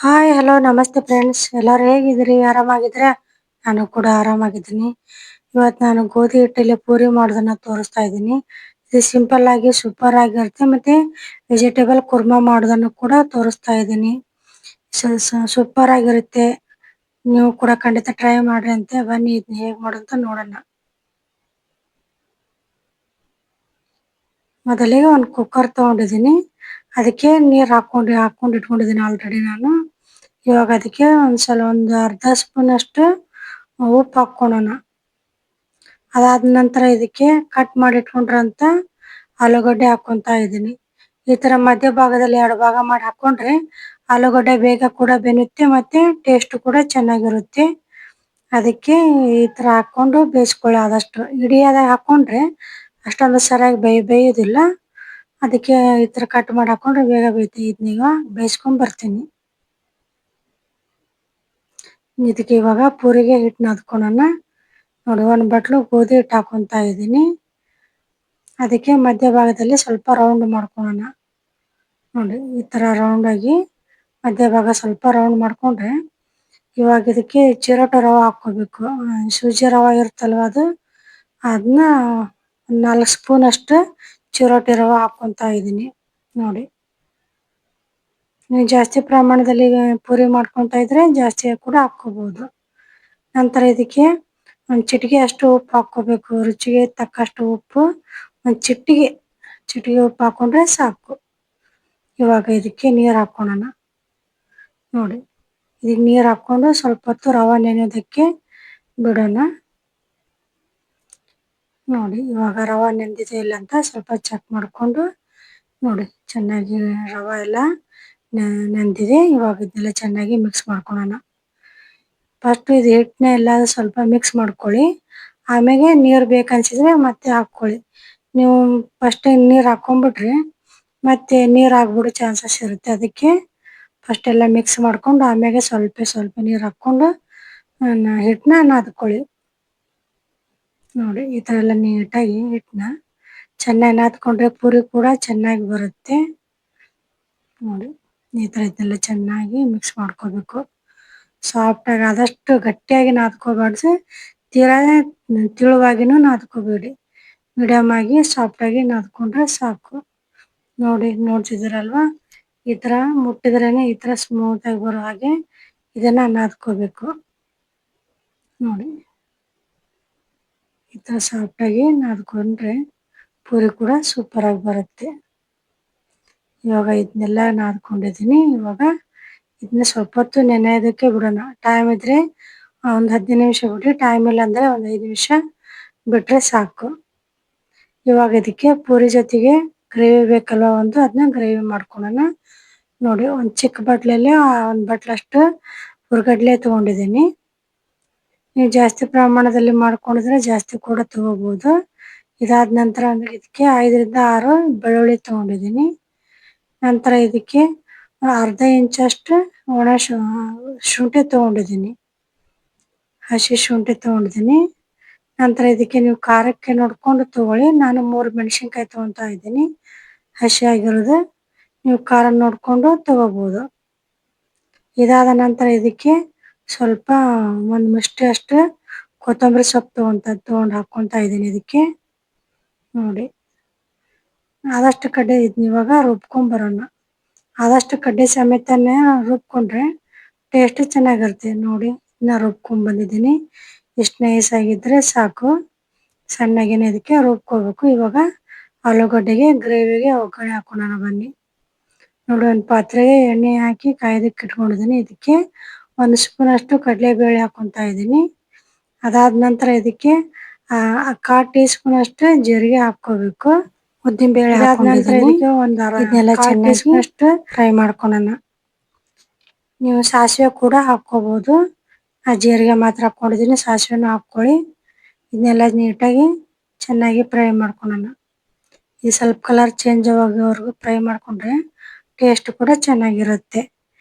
Hi hello ನಮಸ್ತೆ friends, ಎಲ್ಲರೂ ಹೇಗಿದ್ದೀರಿ? ಆರಾಮಾಗಿದ್ದೀರಾ? ನಾನು ಕೂಡ ಆರಾಮಾಗಿದ್ದೀನಿ. ಇವತ್ತು ನಾನು ಗೋಧಿ ಹಿಟ್ಟಲ್ಲಿ ಪೂರಿ ಮಾಡೋದನ್ನ ತೋರಿಸ್ತಾ ಇದ್ದೀನಿ. ಇದು ಸಿಂಪಲ್ ಆಗಿ ಸೂಪರ್ ಆಗಿರುತ್ತೆ. ಮತ್ತೆ ವೆಜಿಟೇಬಲ್ ಕುರ್ಮಾ ಮಾಡೋದನ್ನು ಕೂಡ ತೋರಿಸ್ತಾ ಇದ್ದೀನಿ. ಸೂಪರ್ ಆಗಿರುತ್ತೆ. ನೀವು ಕೂಡ ಖಂಡಿತ ಟ್ರೈ ಮಾಡ್ರಿ ಅಂತೆ. ಬನ್ನಿ ಇದನ್ನ ಹೇಗೆ ಮಾಡೋದು ನೋಡೋಣ. ಮೊದಲಿಗೆ ಒಂದು ಕುಕ್ಕರ್ ತಗೊಂಡಿದ್ದೀನಿ. ಅದಕ್ಕೆ ನೀರು ಹಾಕೊಂಡು ಇಟ್ಕೊಂಡಿದ್ದೀನಿ ಆಲ್ರೆಡಿ ನಾನು. ಇವಾಗ ಅದಕ್ಕೆ ಒಂದು ಅರ್ಧ ಸ್ಪೂನ್ ಅಷ್ಟು ಉಪ್ಪು ಹಾಕ್ಕೊಳ್ಳೋಣ. ಅದಾದ ನಂತರ ಇದಕ್ಕೆ ಕಟ್ ಮಾಡಿ ಇಟ್ಕೊಂಡಿರೋಂಥ ಆಲೂಗಡ್ಡೆ ಹಾಕ್ಕೊಂತ ಇದ್ದೀನಿ. ಈ ಥರ ಮಧ್ಯ ಭಾಗದಲ್ಲಿ 2 ಭಾಗ ಮಾಡಿ ಹಾಕ್ಕೊಂಡ್ರೆ ಆಲೂಗಡ್ಡೆ ಬೇಗ ಕೂಡ ಬೆನ್ನುತ್ತೆ ಮತ್ತು ಟೇಸ್ಟ್ ಕೂಡ ಚೆನ್ನಾಗಿರುತ್ತೆ. ಅದಕ್ಕೆ ಈ ಥರ ಹಾಕ್ಕೊಂಡು ಬೇಯಿಸ್ಕೊಳ್ಳಿ. ಆದಷ್ಟು ಇಡಿಯಾದಾಗ ಹಾಕ್ಕೊಂಡ್ರೆ ಅಷ್ಟೊಂದು ಸರಿಯಾಗಿ ಬೇಯೋದಿಲ್ಲ. ಅದಕ್ಕೆ ಈ ಥರ ಕಟ್ ಮಾಡಿ ಹಾಕ್ಕೊಂಡ್ರೆ ಬೇಗ ಬೇಯುತ್ತೆ. ಇದನ್ನೀಗ ಬೇಯಿಸ್ಕೊಂಡು ಬರ್ತೀನಿ. ಇದಕ್ಕೆ ಇವಾಗ ಪೂರಿಗೆ ಹಿಟ್ಟು ನಾದ್ಕೊಳ್ಳೋಣ. ನೋಡಿ, 1 ಬಟ್ಲು ಗೋಧಿ ಹಿಟ್ಟು ಹಾಕ್ಕೊತಾ ಇದ್ದೀನಿ. ಅದಕ್ಕೆ ಮಧ್ಯ ಭಾಗದಲ್ಲಿ ಸ್ವಲ್ಪ ರೌಂಡ್ ಮಾಡ್ಕೊಳ್ಳೋಣ. ನೋಡಿ, ಈ ಥರ ರೌಂಡಾಗಿ ಮಧ್ಯ ಭಾಗ ಸ್ವಲ್ಪ ರೌಂಡ್ ಮಾಡಿಕೊಂಡ್ರೆ ಇವಾಗ ಇದಕ್ಕೆ ಚಿರೋಟಿ ರವೆ ಹಾಕ್ಕೋಬೇಕು. ಸೂಜಿ ರವೆ ಇರುತ್ತಲ್ವ, ಅದನ್ನ 4 ಸ್ಪೂನ್ ಅಷ್ಟು ಚಿರೋಟಿ ರವೆ ಹಾಕ್ಕೊತಾ ಇದ್ದೀನಿ. ನೋಡಿ, ನೀವು ಜಾಸ್ತಿ ಪ್ರಮಾಣದಲ್ಲಿ ಪೂರಿ ಮಾಡ್ಕೊತಾ ಇದ್ರೆ ಜಾಸ್ತಿ ಕೂಡ ಹಾಕ್ಕೋಬೋದು. ನಂತರ ಇದಕ್ಕೆ ಒಂದು ಚಿಟಿಕೆ ಅಷ್ಟು ಉಪ್ಪು ಹಾಕ್ಕೋಬೇಕು. ರುಚಿಗೆ ತಕ್ಕಷ್ಟು ಉಪ್ಪು, ಒಂದು ಚಿಟಿಕೆ ಉಪ್ಪು ಹಾಕ್ಕೊಂಡ್ರೆ ಸಾಕು. ಇವಾಗ ಇದಕ್ಕೆ ನೀರು ಹಾಕ್ಕೊಳ್ಳೋಣ. ನೋಡಿ, ಇದಕ್ಕೆ ನೀರು ಹಾಕ್ಕೊಂಡು ಸ್ವಲ್ಪ ಹೊತ್ತು ರವೆ ನೆನೆಯೋದಕ್ಕೆ ಬಿಡೋಣ. ನೋಡಿ, ಇವಾಗ ರವೆ ನೆಂದಿದೆ ಇಲ್ಲ ಅಂತ ಸ್ವಲ್ಪ ಚೆಕ್ ಮಾಡಿಕೊಂಡು ನೋಡಿ, ಚೆನ್ನಾಗಿ ರವೆ ಎಲ್ಲ ನೆಂದಿದೆ. ಇವಾಗ ಇದನ್ನೆಲ್ಲ ಚೆನ್ನಾಗಿ ಮಿಕ್ಸ್ ಮಾಡ್ಕೊಳ್ಳೋಣ. ಫಸ್ಟು ಇದು ಹಿಟ್ಟನ್ನ ಎಲ್ಲ ಸ್ವಲ್ಪ ಮಿಕ್ಸ್ ಮಾಡ್ಕೊಳ್ಳಿ. ಆಮೇಲೆ ನೀರು ಬೇಕನ್ಸಿದ್ರೆ ಮತ್ತೆ ಹಾಕ್ಕೊಳ್ಳಿ. ನೀವು ಫಸ್ಟೇ ನೀರು ಹಾಕ್ಕೊಂಬಿಟ್ರೆ ಮತ್ತೆ ನೀರು ಆಗ್ಬಿಡೋ ಚಾನ್ಸಸ್ ಇರುತ್ತೆ. ಅದಕ್ಕೆ ಫಸ್ಟ್ ಎಲ್ಲ ಮಿಕ್ಸ್ ಮಾಡ್ಕೊಂಡು ಆಮೇಲೆ ಸ್ವಲ್ಪ ನೀರು ಹಾಕ್ಕೊಂಡು ಹಿಟ್ಟನ್ನ ನಾದ್ಕೊಳ್ಳಿ. ನೋಡಿ, ಈ ಥರ ಎಲ್ಲ ನೀಟಾಗಿ ಹಿಟ್ಟನ್ನ ಚೆನ್ನಾಗಿ ನಾದ್ಕೊಂಡ್ರೆ ಪೂರಿ ಕೂಡ ಚೆನ್ನಾಗಿ ಬರುತ್ತೆ. ನೋಡಿ, ಈ ಥರ ಇದನ್ನೆಲ್ಲ ಚೆನ್ನಾಗಿ ಮಿಕ್ಸ್ ಮಾಡ್ಕೋಬೇಕು. ಸಾಫ್ಟಾಗಿ ಆದಷ್ಟು ಗಟ್ಟಿಯಾಗಿ ನಾದ್ಕೋಬಾರ್ದು, ತೀರಾ ತೆಳುವಾಗಿನೂ ನಾದ್ಕೋಬೇಡಿ. ಮೀಡಿಯಮ್ ಆಗಿ ಸಾಫ್ಟಾಗಿ ನಾದ್ಕೊಂಡ್ರೆ ಸಾಕು. ನೋಡಿ, ನೋಡ್ತಿದ್ದೀರಲ್ವ, ಈ ಥರ ಮುಟ್ಟಿದ್ರೇ ಈ ಥರ ಸ್ಮೂತಾಗಿ ಬರೋ ಹಾಗೆ ಇದನ್ನು ನಾದ್ಕೋಬೇಕು. ನೋಡಿ, ಈ ಥರ ಸಾಫ್ಟಾಗಿ ನಾದ್ಕೊಂಡ್ರೆ ಪೂರಿ ಕೂಡ ಸೂಪರಾಗಿ ಬರುತ್ತೆ. ಇವಾಗ ಇದನ್ನೆಲ್ಲ ನಾದ್ಕೊಂಡಿದ್ದೀನಿ. ಇವಾಗ ಇದನ್ನ ಸ್ವಲ್ಪ ಹೊತ್ತು ನೆನೆಯೋದಕ್ಕೆ ಬಿಡೋಣ. ಟೈಮ್ ಇದ್ದರೆ ಒಂದು 15 ನಿಮಿಷ ಬಿಡಿ, ಟೈಮ್ ಇಲ್ಲ ಅಂದರೆ ಒಂದು 5 ನಿಮಿಷ ಬಿಟ್ಟರೆ ಸಾಕು. ಇವಾಗ ಇದಕ್ಕೆ ಪೂರಿ ಜೊತೆಗೆ ಗ್ರೇವಿ ಬೇಕಲ್ವ, ಅದನ್ನ ಗ್ರೇವಿ ಮಾಡ್ಕೊಳ್ಳೋಣ. ನೋಡಿ, ಒಂದು ಚಿಕ್ಕ ಬಟ್ಲಲ್ಲಿ 1 ಬಟ್ಲಷ್ಟು ಹುರ್ಗಡ್ಲೆ ತೊಗೊಂಡಿದ್ದೀನಿ. ನೀವು ಜಾಸ್ತಿ ಪ್ರಮಾಣದಲ್ಲಿ ಮಾಡ್ಕೊಂಡಿದ್ರೆ ಜಾಸ್ತಿ ಕೂಡ ತೊಗೋಬೋದು. ಇದಾದ ನಂತರ ಇದಕ್ಕೆ 5ರಿಂದ 6 ಬೆಳ್ಳುಳ್ಳಿ ತೊಗೊಂಡಿದ್ದೀನಿ. ನಂತರ ಇದಕ್ಕೆ ಅರ್ಧ ಇಂಚಷ್ಟು ಒಣ ಶುಂಠಿ ತೊಗೊಂಡಿದ್ದೀನಿ, ಹಸಿ ಶುಂಠಿ ತೊಗೊಂಡಿದ್ದೀನಿ. ನಂತರ ಇದಕ್ಕೆ ನೀವು ಖಾರಕ್ಕೆ ನೋಡಿಕೊಂಡು ತೊಗೊಳ್ಳಿ. ನಾನು 3 ಮೆಣಸಿನ್ಕಾಯಿ ತೊಗೊತಾ ಇದ್ದೀನಿ, ಹಸಿಯಾಗಿರೋದು. ನೀವು ಖಾರ ನೋಡಿಕೊಂಡು ತೊಗೋಬೋದು. ಇದಾದ ನಂತರ ಇದಕ್ಕೆ ಸ್ವಲ್ಪ 1 ಮುಷ್ಟಿ ಅಷ್ಟು ಕೊತ್ತಂಬರಿ ಸೊಪ್ಪು ತೊಗೊಂಡು ಹಾಕ್ಕೊತಾ ಇದ್ದೀನಿ ಇದಕ್ಕೆ. ನೋಡಿ, ಆದಷ್ಟು ಕಡ್ಡೆ ಇದನ್ನ ಇವಾಗ ರುಬ್ಕೊಂಬರೋಣ. ಆದಷ್ಟು ಕಡ್ಡೆ ಸಮೇತನೇ ರುಬ್ಕೊಂಡ್ರೆ ಟೇಸ್ಟ್ ಚೆನ್ನಾಗಿರುತ್ತೆ. ನೋಡಿ, ಇದನ್ನ ರುಬ್ಕೊಂಡ್ಬಂದಿದ್ದೀನಿ. ಇಷ್ಟು ನೈಸಾಗಿದ್ದರೆ ಸಾಕು. ಸಣ್ಣಗೇನೆ ಇದಕ್ಕೆ ರುಬ್ಕೋಬೇಕು. ಇವಾಗ ಆಲೂಗಡ್ಡೆಗೆ ಗ್ರೇವಿಗೆ ಒಗ್ಗರಣೆ ಹಾಕೋಣ ಬನ್ನಿ. ನೋಡಿ, ಒಂದು ಪಾತ್ರೆಗೆ ಎಣ್ಣೆ ಹಾಕಿ ಕಾಯೋದಕ್ಕೆ ಇಟ್ಕೊಂಡಿದ್ದೀನಿ. ಇದಕ್ಕೆ 1 ಸ್ಪೂನ್ ಅಷ್ಟು ಕಡಲೆಬೇಳೆ ಹಾಕ್ಕೊತಾ ಇದ್ದೀನಿ. ಅದಾದ ನಂತರ ಇದಕ್ಕೆ 1/4 ಟೀ ಸ್ಪೂನ್ ಅಷ್ಟು ಜೀರಿಗೆ ಹಾಕ್ಕೋಬೇಕು. ಉದ್ದಿನಬೇಳೆ ಹಾಕ್ಕೊಂಡಿದ್ದೀನಿ. ಇದನ್ನೆಲ್ಲ ಚೆನ್ನಾಗಿ ಅಷ್ಟು ಫ್ರೈ ಮಾಡ್ಕೊಳ್ಳೋಣ. ನೀವು ಸಾಸಿವೆ ಕೂಡ ಹಾಕ್ಕೋಬೋದು. ಜೀರಿಗೆ ಮಾತ್ರ ಹಾಕ್ಕೊಂಡಿದ್ದೀನಿ, ಸಾಸಿವೆನೂ ಹಾಕ್ಕೊಳ್ಳಿ. ಇದನ್ನೆಲ್ಲ ನೀಟಾಗಿ ಚೆನ್ನಾಗಿ ಫ್ರೈ ಮಾಡ್ಕೊಳ್ಳೋಣ. ಈ ಸ್ವಲ್ಪ ಕಲರ್ ಚೇಂಜ್ ಆಗೋವರೆಗೂ ಫ್ರೈ ಮಾಡಿಕೊಂಡ್ರೆ ಟೇಸ್ಟ್ ಕೂಡ ಚೆನ್ನಾಗಿರುತ್ತೆ.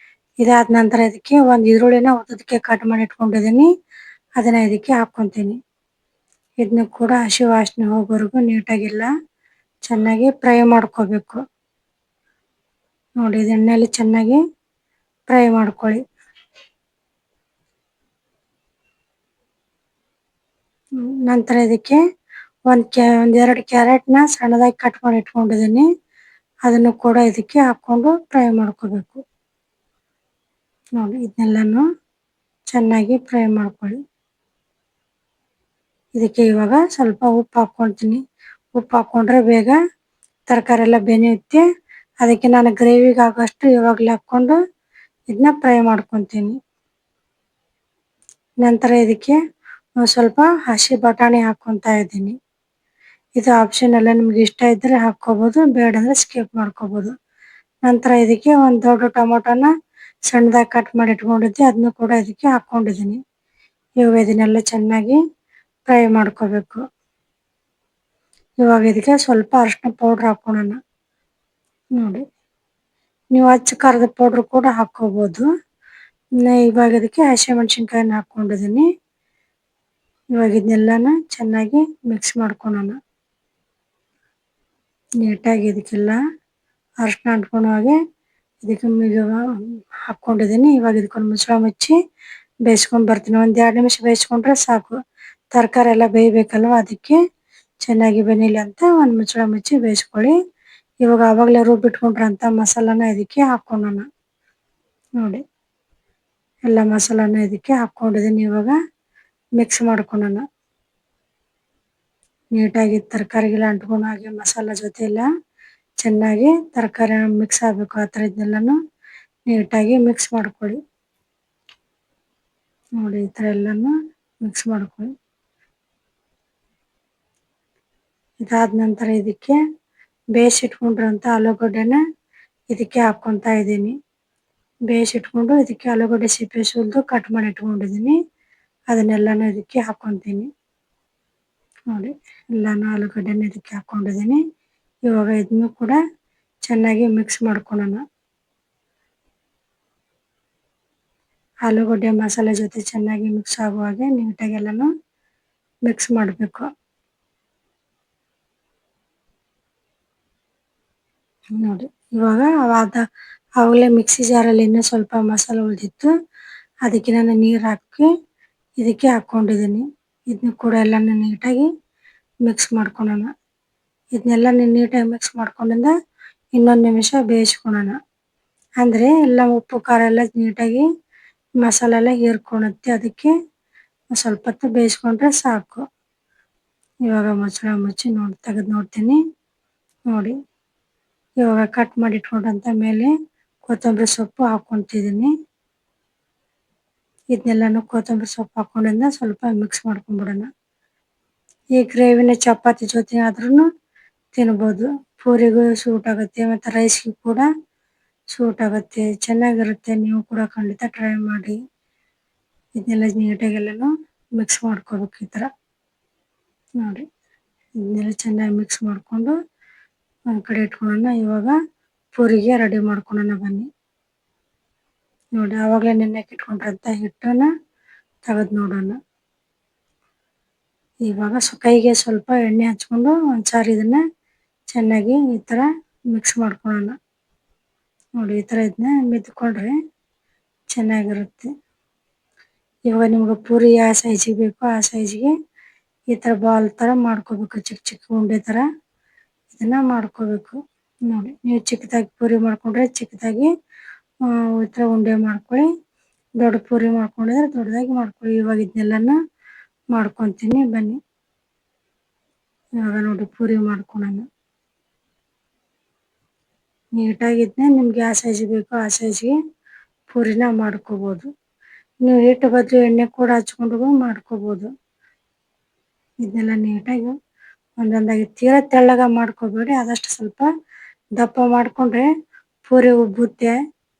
ಇದಾದ ನಂತರ ಇದಕ್ಕೆ ಒಂದು ಈರುಳ್ಳಿನ ಉದ್ದಕ್ಕೆ ಕಟ್ ಮಾಡಿ ಇಟ್ಕೊಂಡಿದ್ದೀನಿ, ಅದನ್ನು ಇದಕ್ಕೆ ಹಾಕ್ಕೊತೀನಿ. ಇದನ್ನು ಕೂಡ ಹಸಿ ವಾಸನೆ ಹೋಗೋವರೆಗೂ ನೀಟಾಗೆಲ್ಲ ಚೆನ್ನಾಗಿ ಫ್ರೈ ಮಾಡ್ಕೋಬೇಕು. ನೋಡಿ, ಇದು ಎಣ್ಣೆಯಲ್ಲಿ ಚೆನ್ನಾಗಿ ಫ್ರೈ ಮಾಡ್ಕೊಳ್ಳಿ. ನಂತರ ಇದಕ್ಕೆ ಒಂದೆರಡು ಕ್ಯಾರೆಟ್ನ ಸಣ್ಣದಾಗಿ ಕಟ್ ಮಾಡಿ ಇಟ್ಕೊಂಡಿದ್ದೀನಿ. ಅದನ್ನು ಕೂಡ ಇದಕ್ಕೆ ಹಾಕ್ಕೊಂಡು ಫ್ರೈ ಮಾಡ್ಕೋಬೇಕು. ನೋಡಿ, ಇದನ್ನೆಲ್ಲನೂ ಚೆನ್ನಾಗಿ ಫ್ರೈ ಮಾಡ್ಕೊಳ್ಳಿ. ಇದಕ್ಕೆ ಇವಾಗ ಸ್ವಲ್ಪ ಉಪ್ಪು ಹಾಕ್ಕೊಳ್ತೀನಿ. ಉಪ್ಪು ಹಾಕ್ಕೊಂಡ್ರೆ ಬೇಗ ತರಕಾರಿ ಎಲ್ಲ ಬೆನೆಯುತ್ತೆ. ಅದಕ್ಕೆ ನಾನು ಗ್ರೇವಿಗೆ ಆಗೋಷ್ಟು ಇವಾಗಲೇ ಹಾಕ್ಕೊಂಡು ಇದನ್ನ ಫ್ರೈ ಮಾಡ್ಕೊತೀನಿ. ನಂತರ ಇದಕ್ಕೆ ಸ್ವಲ್ಪ ಹಸಿ ಬಟಾಣಿ ಹಾಕ್ಕೊತಾ ಇದ್ದೀನಿ. ಇದು ಆಪ್ಷನಲ್, ನಿಮ್ಗೆ ಇಷ್ಟ ಇದ್ದರೆ ಹಾಕ್ಕೋಬೋದು, ಬೇಡ ಅಂದರೆ ಸ್ಕಿಪ್ ಮಾಡ್ಕೋಬೋದು. ನಂತರ ಇದಕ್ಕೆ ಒಂದು ದೊಡ್ಡ ಟೊಮೊಟೊನ ಸಣ್ಣದಾಗಿ ಕಟ್ ಮಾಡಿ ಇಟ್ಕೊಂಡಿದ್ದೆ, ಅದನ್ನು ಕೂಡ ಇದಕ್ಕೆ ಹಾಕ್ಕೊಂಡಿದ್ದೀನಿ. ಇವಾಗ ಇದನ್ನೆಲ್ಲ ಚೆನ್ನಾಗಿ ಫ್ರೈ ಮಾಡ್ಕೋಬೇಕು. ಇವಾಗ ಇದಕ್ಕೆ ಸ್ವಲ್ಪ ಅರಿಶಿನ ಪೌಡ್ರ್ ಹಾಕ್ಕೊಳ್ಳೋಣ. ನೋಡಿ, ನೀವು ಅಚ್ಚ ಖಾರದ ಪೌಡ್ರ್ ಕೂಡ ಹಾಕ್ಕೋಬೋದು. ಇವಾಗ ಇದಕ್ಕೆ ಹಸಿಮೆಣ್ಸಿನ್ಕಾಯಿನ ಹಾಕ್ಕೊಂಡಿದ್ದೀನಿ. ಇವಾಗ ಇದನ್ನೆಲ್ಲನ ಚೆನ್ನಾಗಿ ಮಿಕ್ಸ್ ಮಾಡ್ಕೊಳ್ಳೋಣ. ನೀಟಾಗಿ ಇದಕ್ಕೆಲ್ಲ ಅರಿಶಿನ ಅಂಟ್ಕೊಳ್ಳೋ ಹಾಗೆ ಇದಕ್ಕೆ ಹಾಕ್ಕೊಂಡಿದ್ದೀನಿ. ಇವಾಗ ಇದಕ್ಕೊಂದು ಮುಚ್ಚಳ ಮುಚ್ಚಿ ಬೇಯಿಸ್ಕೊಂಡು ಬರ್ತೀನಿ. ಒಂದು 2 ನಿಮಿಷ ಬೇಯಿಸ್ಕೊಂಡ್ರೆ ಸಾಕು. ತರಕಾರಿ ಎಲ್ಲ ಬೇಯಬೇಕಲ್ವ, ಅದಕ್ಕೆ ಚೆನ್ನಾಗಿ ಬೆನೀಲಿ ಅಂತ ಒಂದು ಮುಚ್ಚಳ ಮುಚ್ಚಿ ಬೇಯಿಸ್ಕೊಳ್ಳಿ. ಇವಾಗ ಆವಾಗಲೇ ರುಬ್ಬಿಟ್ಕೊಂಡ್ರಂಥ ಮಸಾಲಾನ ಇದಕ್ಕೆ ಹಾಕ್ಕೊಳ್ಳೋಣ. ನೋಡಿ, ಎಲ್ಲ ಮಸಾಲಾನ ಇದಕ್ಕೆ ಹಾಕ್ಕೊಂಡಿದ್ದೀನಿ. ಇವಾಗ ಮಿಕ್ಸ್ ಮಾಡ್ಕೊಳ್ಳೋಣ. ನೀಟಾಗಿ ತರಕಾರಿಗೆಲ್ಲ ಅಂಟ್ಕೊಳ್ಳೋ ಹಾಗೆ ಮಸಾಲ ಜೊತೆ ಎಲ್ಲ ಚೆನ್ನಾಗಿ ತರಕಾರಿ ಮಿಕ್ಸ್ ಆಗಬೇಕು. ಆ ಥರ ಇದನ್ನೆಲ್ಲನೂ ನೀಟಾಗಿ ಮಿಕ್ಸ್ ಮಾಡ್ಕೊಳ್ಳಿ. ನೋಡಿ, ಈ ಥರ ಎಲ್ಲನೂ ಮಿಕ್ಸ್ ಮಾಡ್ಕೊಳ್ಳಿ. ಇದಾದ ನಂತರ ಇದಕ್ಕೆ ಬೇಯಿಸಿಟ್ಕೊಂಡಿರೋಂಥ ಆಲೂಗಡ್ಡೆನ ಇದಕ್ಕೆ ಹಾಕ್ಕೊತಾ ಇದ್ದೀನಿ. ಬೇಯಿಸಿಟ್ಕೊಂಡು ಇದಕ್ಕೆ ಆಲೂಗಡ್ಡೆ ಸಿಪ್ಪೆ ಸುಲಿದು ಕಟ್ ಮಾಡಿ ಇಟ್ಕೊಂಡಿದ್ದೀನಿ. ಅದನ್ನೆಲ್ಲನೂ ಇದಕ್ಕೆ ಹಾಕ್ಕೊತೀನಿ. ನೋಡಿ, ಎಲ್ಲನೂ ಆಲೂಗಡ್ಡೆನ ಇದಕ್ಕೆ ಹಾಕ್ಕೊಂಡಿದ್ದೀನಿ. ಇವಾಗ ಇದನ್ನು ಕೂಡ ಚೆನ್ನಾಗಿ ಮಿಕ್ಸ್ ಮಾಡ್ಕೊಳ್ಳೋಣ. ಆಲೂಗಡ್ಡೆ ಮಸಾಲೆ ಜೊತೆ ಚೆನ್ನಾಗಿ ಮಿಕ್ಸ್ ಆಗೋ ಹಾಗೆ ನೀಟಾಗಿ ಎಲ್ಲನೂ ಮಿಕ್ಸ್ ಮಾಡಬೇಕು. ನೋಡಿ, ಇವಾಗ ಆವಾಗಲೇ ಮಿಕ್ಸಿ ಜಾರಲ್ಲಿ ಇನ್ನೂ ಸ್ವಲ್ಪ ಮಸಾಲೆ ಉಳಿದಿತ್ತು, ಅದಕ್ಕೆ ನಾನು ನೀರು ಹಾಕಿ ಇದಕ್ಕೆ ಹಾಕ್ಕೊಂಡಿದ್ದೀನಿ. ಇದನ್ನು ಕೂಡ ಎಲ್ಲನೂ ನೀಟಾಗಿ ಮಿಕ್ಸ್ ಮಾಡ್ಕೊಳ್ಳೋಣ. ಇದನ್ನೆಲ್ಲ ನೀಟಾಗಿ ಮಿಕ್ಸ್ ಮಾಡ್ಕೊಂಡಿಂದ ಇನ್ನೊಂದು ನಿಮಿಷ ಬೇಯಿಸ್ಕೊಳ್ಳೋಣ. ಅಂದರೆ ಎಲ್ಲ ಉಪ್ಪು ಖಾರ ಎಲ್ಲ ನೀಟಾಗಿ ಮಸಾಲೆ ಎಲ್ಲ ಹೀರ್ಕೊಳುತ್ತೆ. ಅದಕ್ಕೆ ಸ್ವಲ್ಪ ಹೊತ್ತು ಬೇಯಿಸ್ಕೊಂಡ್ರೆ ಸಾಕು. ಇವಾಗ ಮುಚ್ಚಳ ಮುಚ್ಚಿ ತೆಗೆದು ನೋಡ್ತೀನಿ. ನೋಡಿ, ಇವಾಗ ಕಟ್ ಮಾಡಿ ಇಟ್ಕೊಂಡಂಥ ಮೇಲೆ ಕೊತ್ತಂಬರಿ ಸೊಪ್ಪು ಹಾಕ್ಕೊತಿದ್ದೀನಿ. ಇದನ್ನೆಲ್ಲನೂ ಕೊತ್ತಂಬರಿ ಸೊಪ್ಪು ಹಾಕ್ಕೊಂಡಿಂದ ಸ್ವಲ್ಪ ಮಿಕ್ಸ್ ಮಾಡ್ಕೊಂಡ್ಬಿಡೋಣ. ಈ ಗ್ರೇವಿನ ಚಪಾತಿ ಜೊತೆ ಆದ್ರೂ ತಿನ್ಬೋದು. ಪೂರಿಗೂ ಸೂಟ್ ಆಗುತ್ತೆ ಮತ್ತು ರೈಸ್ಗೂ ಕೂಡ ಸೂಟ್ ಆಗುತ್ತೆ, ಚೆನ್ನಾಗಿರುತ್ತೆ. ನೀವು ಕೂಡ ಖಂಡಿತ ಟ್ರೈ ಮಾಡಿ. ಇದನ್ನೆಲ್ಲ ನೀಟಾಗಿ ಎಲ್ಲನೂ ಮಿಕ್ಸ್ ಮಾಡ್ಕೋಬೇಕು. ಈ ಥರ ನೋಡಿ, ಇದನ್ನೆಲ್ಲ ಚೆನ್ನಾಗಿ ಮಿಕ್ಸ್ ಮಾಡಿಕೊಂಡು ಒಂದು ಕಡೆ ಇಟ್ಕೊಳ್ಳೋಣ. ಇವಾಗ ಪೂರಿಗೆ ರೆಡಿ ಮಾಡ್ಕೊಳ್ಳೋಣ ಬನ್ನಿ. ನೋಡಿ, ಆವಾಗಲೇ ನೆನೆಯಕ್ಕೆ ಇಟ್ಕೊಂಡಿರೋಂಥ ಹಿಟ್ಟನ್ನು ತೆಗೆದು ನೋಡೋಣ. ಇವಾಗ ಕೈಗೆ ಸ್ವಲ್ಪ ಎಣ್ಣೆ ಹಚ್ಕೊಂಡು ಒಂದು ಸಾರಿ ಇದನ್ನು ಚೆನ್ನಾಗಿ ಈ ಥರ ಮಿಕ್ಸ್ ಮಾಡ್ಕೊಳ್ಳೋಣ. ನೋಡಿ, ಈ ಥರ ಇದನ್ನ ಮೆದ್ಕೊಂಡ್ರೆ ಚೆನ್ನಾಗಿರುತ್ತೆ. ಇವಾಗ ನಿಮ್ಗೆ ಪೂರಿ ಯಾವ ಸೈಜಿಗೆ ಬೇಕೋ ಆ ಸೈಜಿಗೆ ಈ ಥರ ಬಾಲ್ ಥರ ಮಾಡ್ಕೋಬೇಕು. ಚಿಕ್ಕ ಚಿಕ್ಕ ಉಂಡೆ ಥರ ಇದನ್ನು ಮಾಡ್ಕೋಬೇಕು. ನೋಡಿ, ನೀವು ಚಿಕ್ಕದಾಗಿ ಪೂರಿ ಮಾಡ್ಕೊಂಡ್ರೆ ಚಿಕ್ಕದಾಗಿ ಈ ಥರ ಉಂಡೆ ಮಾಡ್ಕೊಳ್ಳಿ. ದೊಡ್ಡ ಪೂರಿ ಮಾಡ್ಕೊಂಡಿದ್ರೆ ದೊಡ್ಡದಾಗಿ ಮಾಡ್ಕೊಳ್ಳಿ. ಇವಾಗ ಇದನ್ನೆಲ್ಲನೂ ಮಾಡ್ಕೊತೀನಿ ಬನ್ನಿ. ಇವಾಗ ನೋಡಿ, ಪೂರಿ ಮಾಡ್ಕೊಳ್ಳೋಣ. ನೀಟಾಗಿ ಇದನ್ನ ನಿಮ್ಗೆ ಯಾವ ಸೈಜಿಗೆ ಬೇಕೋ ಆ ಸೈಜಿಗೆ ಪೂರಿನ ಮಾಡ್ಕೋಬೋದು. ನೀವು ಹಿಟ್ಟು ಬದಲು ಎಣ್ಣೆ ಕೂಡ ಹಚ್ಕೊಂಡು ಮಾಡ್ಕೋಬೋದು. ಇದನ್ನೆಲ್ಲ ನೀಟಾಗಿ ಒಂದೊಂದಾಗಿ ತೀರಾ ತೆಳ್ಳಗೆ ಮಾಡ್ಕೋಬೇಡಿ. ಆದಷ್ಟು ಸ್ವಲ್ಪ ದಪ್ಪ ಮಾಡಿಕೊಂಡ್ರೆ ಪೂರಿ ಉಬ್ಬುತ್ತೆ,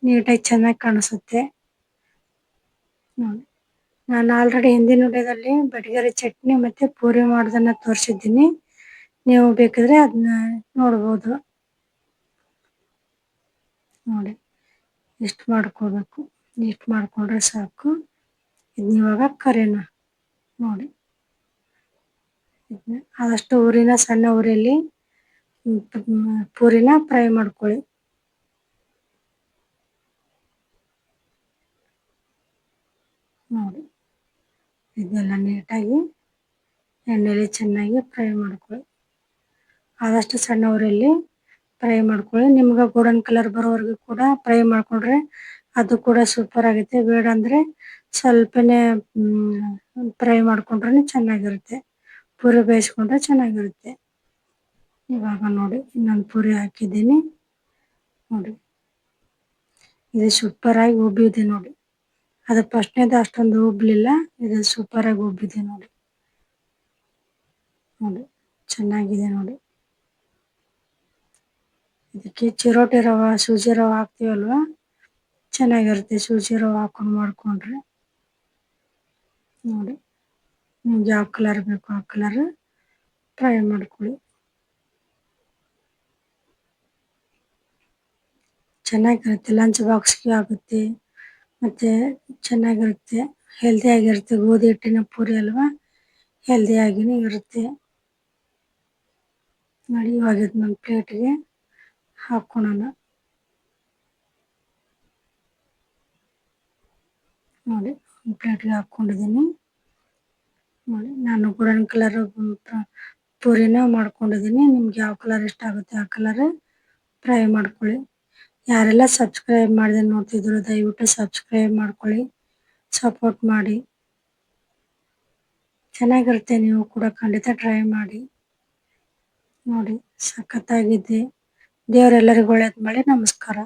ನೀಟಾಗಿ ಚೆನ್ನಾಗಿ ಕಾಣಿಸುತ್ತೆ. ನೋಡಿ, ನಾನು ಆಲ್ರೆಡಿ ಹಿಂದಿನ ವಿಡಿಯೋದಲ್ಲಿ ಬಟಗರೆ ಚಟ್ನಿ ಮತ್ತು ಪೂರಿ ಮಾಡೋದನ್ನು ತೋರಿಸಿದ್ದೀನಿ. ನೀವು ಬೇಕಿದ್ರೆ ಅದನ್ನ ನೋಡ್ಬೋದು. ನೋಡಿ, ಇಷ್ಟು ಮಾಡ್ಕೋಬೇಕು. ಇಷ್ಟು ಮಾಡಿಕೊಂಡ್ರೆ ಸಾಕು. ಇದನ್ನ ಇವಾಗ ಕರಿಯೋಣ. ನೋಡಿ, ಇದನ್ನ ಆದಷ್ಟು ಸಣ್ಣ ಉರಿಯಲ್ಲಿ ಪೂರಿನ ಫ್ರೈ ಮಾಡ್ಕೊಳ್ಳಿ. ನೋಡಿ ಇದೆಲ್ಲ ನೀಟಾಗಿ ಎಣ್ಣೆಲಿ ಚೆನ್ನಾಗಿ ಫ್ರೈ ಮಾಡ್ಕೊಳ್ಳಿ. ಆದಷ್ಟು ಸಣ್ಣ ಉರಿಯಲ್ಲಿ ಫ್ರೈ ಮಾಡ್ಕೊಳ್ಳಿ. ನಿಮ್ಗೆ ಗೋಲ್ಡನ್ ಕಲರ್ ಬರೋವರೆಗೂ ಕೂಡ ಫ್ರೈ ಮಾಡ್ಕೊಂಡ್ರೆ ಅದು ಕೂಡ ಸೂಪರ್ ಆಗುತ್ತೆ. ಬೇಡ ಅಂದರೆ ಸ್ವಲ್ಪನೇ ಫ್ರೈ ಮಾಡ್ಕೊಂಡ್ರೆ ಚೆನ್ನಾಗಿರುತ್ತೆ. ಪೂರಿ ಬೇಯಿಸ್ಕೊಂಡ್ರೆ ಚೆನ್ನಾಗಿರುತ್ತೆ. ಇವಾಗ ನೋಡಿ ಇನ್ನೊಂದು ಪೂರಿ ಹಾಕಿದ್ದೀನಿ ನೋಡಿ. ಇದು ಸೂಪರಾಗಿ ಉಬ್ಬಿದೆ ನೋಡಿ. ಅದು ಫಸ್ಟ್ನೇದು ಅಷ್ಟೊಂದು ಉಬ್ಬಲಿಲ್ಲ, ಇದು ಸೂಪರಾಗಿ ಉಬ್ಬಿದೆ ನೋಡಿ. ನೋಡಿ ಚೆನ್ನಾಗಿದೆ ನೋಡಿ. ಇದಕ್ಕೆ ಚಿರೋಟಿ ರವೆ ಸೂಜಿ ರವೆ ಹಾಕ್ತೀವಲ್ವ, ಚೆನ್ನಾಗಿರುತ್ತೆ ಸೂಜಿ ರವೆ ಹಾಕೊಂಡು ಮಾಡ್ಕೊಂಡ್ರೆ. ನೋಡಿ ನಿಮ್ಗೆ ಯಾವ ಕಲರ್ ಬೇಕು ಆ ಕಲರ್ ಫ್ರೈ ಮಾಡ್ಕೊಳ್ಳಿ. ಚೆನ್ನಾಗಿರುತ್ತೆ, ಲಂಚ್ ಬಾಕ್ಸ್ಗೆ ಆಗುತ್ತೆ ಮತ್ತು ಚೆನ್ನಾಗಿರುತ್ತೆ, ಹೆಲ್ದಿಯಾಗಿರುತ್ತೆ. ಗೋಧಿ ಹಿಟ್ಟಿನ ಪೂರಿ ಅಲ್ವಾ, ಹೆಲ್ದಿಯಾಗಿಯೇ ಇರುತ್ತೆ ನೋಡಿ. ಇವಾಗ ಇದನ್ನ ಪ್ಲೇಟ್ಗೆ ಹಾಕ್ಕೊಳ್ಳೋಣ ನೋಡಿ. ಪ್ಲೇಟ್ಗೆ ಹಾಕ್ಕೊಂಡಿದ್ದೀನಿ ನೋಡಿ. ನಾನು ಗೋಲ್ಡನ್ ಕಲರ್ ಪೂರಿನ ಮಾಡ್ಕೊಂಡಿದ್ದೀನಿ. ನಿಮ್ಗೆ ಯಾವ ಕಲರ್ ಇಷ್ಟ ಆಗುತ್ತೆ ಆ ಕಲರ್ ಫ್ರೈ ಮಾಡ್ಕೊಳ್ಳಿ. ಯಾರೆಲ್ಲ ಸಬ್ಸ್ಕ್ರೈಬ್ ಮಾಡದೆ ನೋಡ್ತಿದ್ರು ದಯವಿಟ್ಟು ಸಬ್ಸ್ಕ್ರೈಬ್ ಮಾಡ್ಕೊಳ್ಳಿ, ಸಪೋರ್ಟ್ ಮಾಡಿ. ಚೆನ್ನಾಗಿರುತ್ತೆ, ನೀವು ಕೂಡ ಖಂಡಿತ ಟ್ರೈ ಮಾಡಿ ನೋಡಿ. ಸಖತ್ತಾಗಿದೆ. ದೇವರೆಲ್ಲರಿಗೂ ಒಳ್ಳೇದು ಮಾಡಿ. ನಮಸ್ಕಾರ.